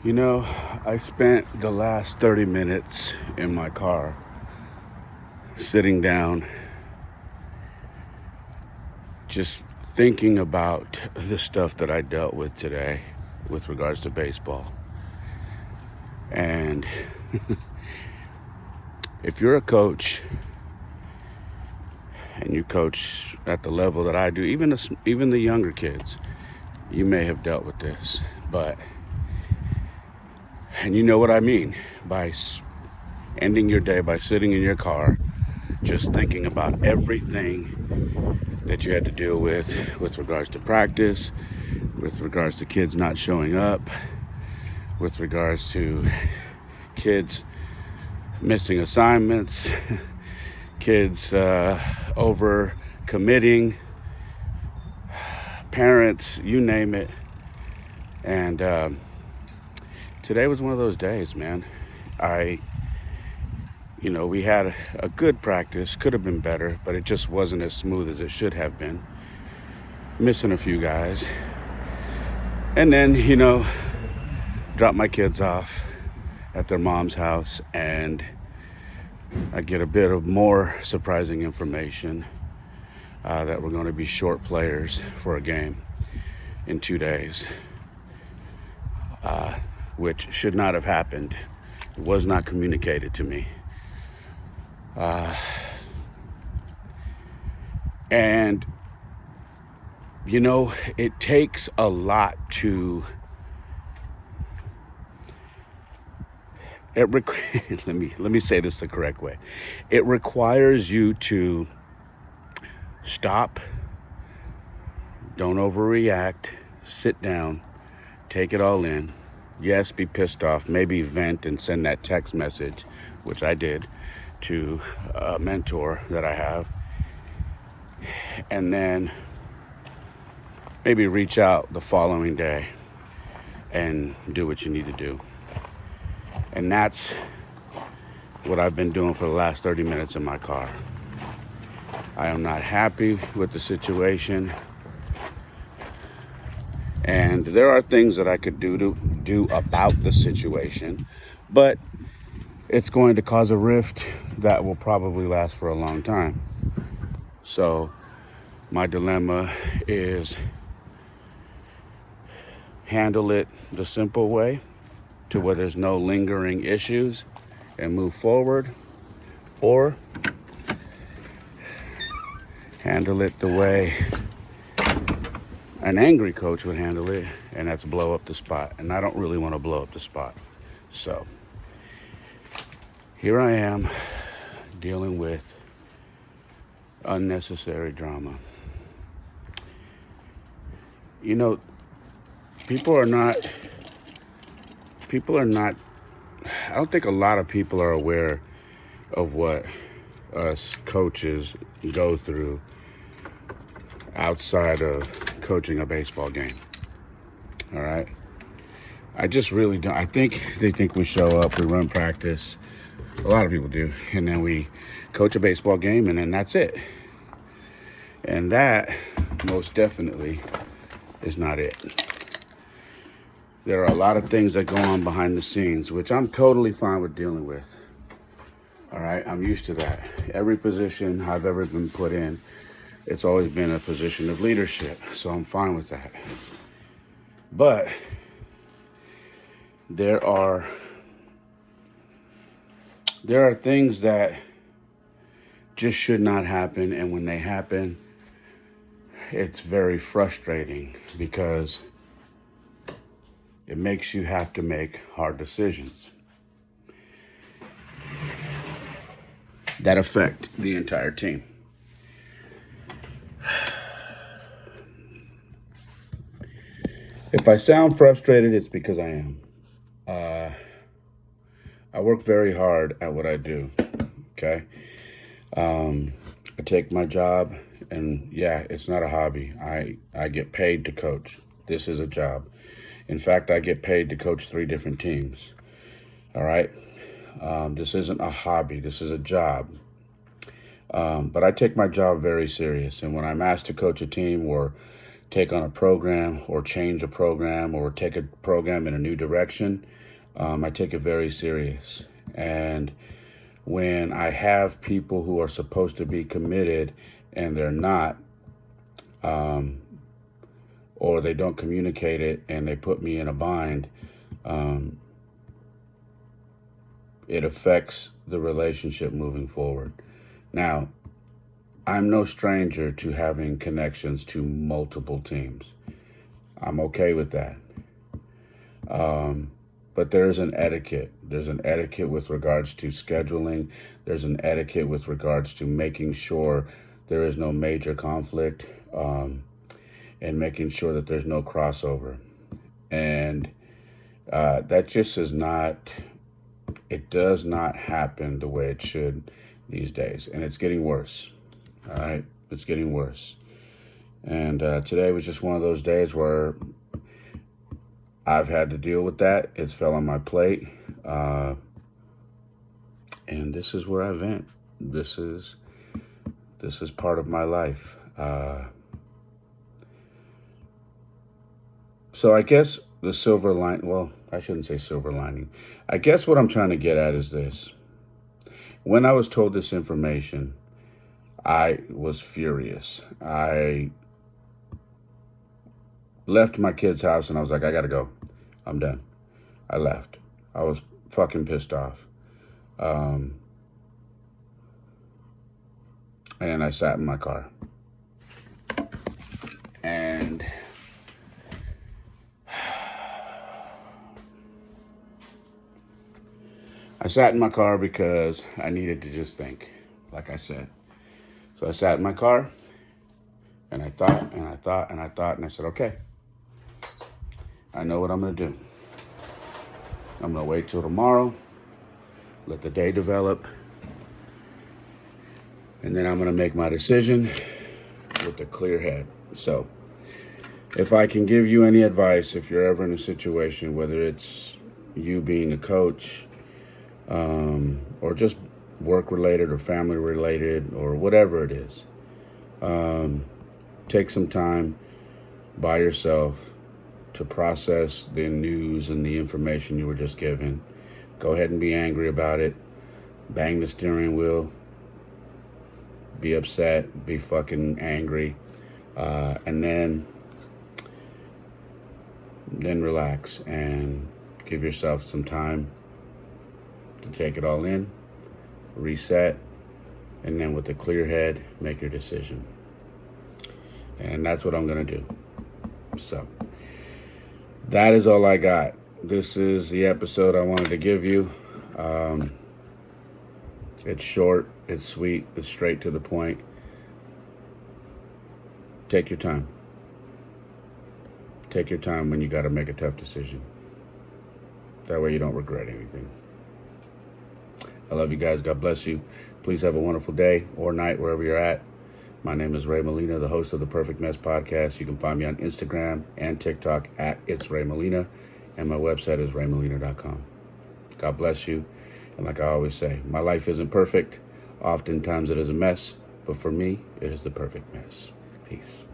You know, I spent the last 30 minutes in my car sitting down, just thinking about the stuff that I dealt with today with regards to baseball. And if you're a coach and you coach at the level that I do, even the younger kids, you may have dealt with this, and you know what I mean by ending your day by sitting in your car just thinking about everything that you had to deal with regards to practice, with regards to kids not showing up, with regards to kids missing assignments, kids over committing, parents, you name it. And today was one of those days, man. We had a good practice, could have been better, but it just wasn't as smooth as it should have been. Missing a few guys. And then, drop my kids off at their mom's house, and I get a bit of more surprising information that we're going to be short players for a game in 2 days, which should not have happened. It was not communicated to me. And it takes a lot to let me say this the correct way. It requires you to stop, don't overreact, sit down, take it all in. Yes, be pissed off, maybe vent and send that text message, which I did, to a mentor that I have, and then maybe reach out the following day and do what you need to do. And that's what I've been doing for the last 30 minutes in my car. I am not happy with the situation, and there are things that I could do about the situation, but it's going to cause a rift that will probably last for a long time. So my dilemma is handle it the simple way to where there's no lingering issues and move forward, or handle it the way an angry coach would handle it, and that's blow up the spot. And I don't really want to blow up the spot. So here I am dealing with unnecessary drama. People are not, I don't think a lot of people are aware of what us coaches go through outside of coaching a baseball game. All right. I just really don't. I think they think we show up, we run practice. A lot of people do. And then we coach a baseball game, and then that's it. And that most definitely is not it. There are a lot of things that go on behind the scenes, which I'm totally fine with dealing with. All right, I'm used to that. Every position I've ever been put in, it's always been a position of leadership, so I'm fine with that. But there are things that just should not happen, and when they happen, it's very frustrating because it makes you have to make hard decisions that affect the entire team. If I sound frustrated, it's because I am. I work very hard at what I do, okay? I take my job, and yeah, it's not a hobby. I get paid to coach. This is a job. In fact, I get paid to coach 3 different teams, all right? This isn't a hobby. This is a job. But I take my job very serious, and when I'm asked to coach a team or take on a program or change a program or take a program in a new direction, I take it very serious. And when I have people who are supposed to be committed and they're not, or they don't communicate it and they put me in a bind, it affects the relationship moving forward. Now, I'm no stranger to having connections to multiple teams. I'm okay with that. But there's an etiquette. There's an etiquette with regards to scheduling. There's an etiquette with regards to making sure there is no major conflict, and making sure that there's no crossover. And that just is not, it does not happen the way it should these days. And it's getting worse. All right, it's getting worse. And today was just one of those days where I've had to deal with that. It's fell on my plate. And this is where I vent. This is part of my life. So I guess the silver lining, well, I shouldn't say silver lining. I guess what I'm trying to get at is this. When I was told this information, I was furious. I left my kid's house and I was like, I gotta go. I'm done. I left. I was fucking pissed off. And I sat in my car. And I sat in my car because I needed to just think, like I said. So I sat in my car and I thought and I thought and I thought and I said, okay, I know what I'm going to do. I'm going to wait till tomorrow, let the day develop, and then I'm going to make my decision with a clear head. So if I can give you any advice, if you're ever in a situation, whether it's you being a coach, or just work related or family related or whatever it is, take some time by yourself to process the news and the information you were just given. Go ahead and be angry about it. Bang the steering wheel. Be upset. Be fucking angry. And then relax and give yourself some time to take it all in, reset, and then with a clear head, make your decision. And that's what I'm gonna do. So that is all I got. This is the episode I wanted to give you. It's short, it's sweet, it's straight to the point. Take your time. Take your time when you gotta make a tough decision. That way you don't regret anything. I love you guys. God bless you. Please have a wonderful day or night wherever you're at. My name is Ray Molina, the host of the Perfect Mess Podcast. You can find me on Instagram and TikTok at It's Ray Molina, and my website is raymolina.com. God bless you. And like I always say, my life isn't perfect. Oftentimes it is a mess, but for me, it is the perfect mess. Peace.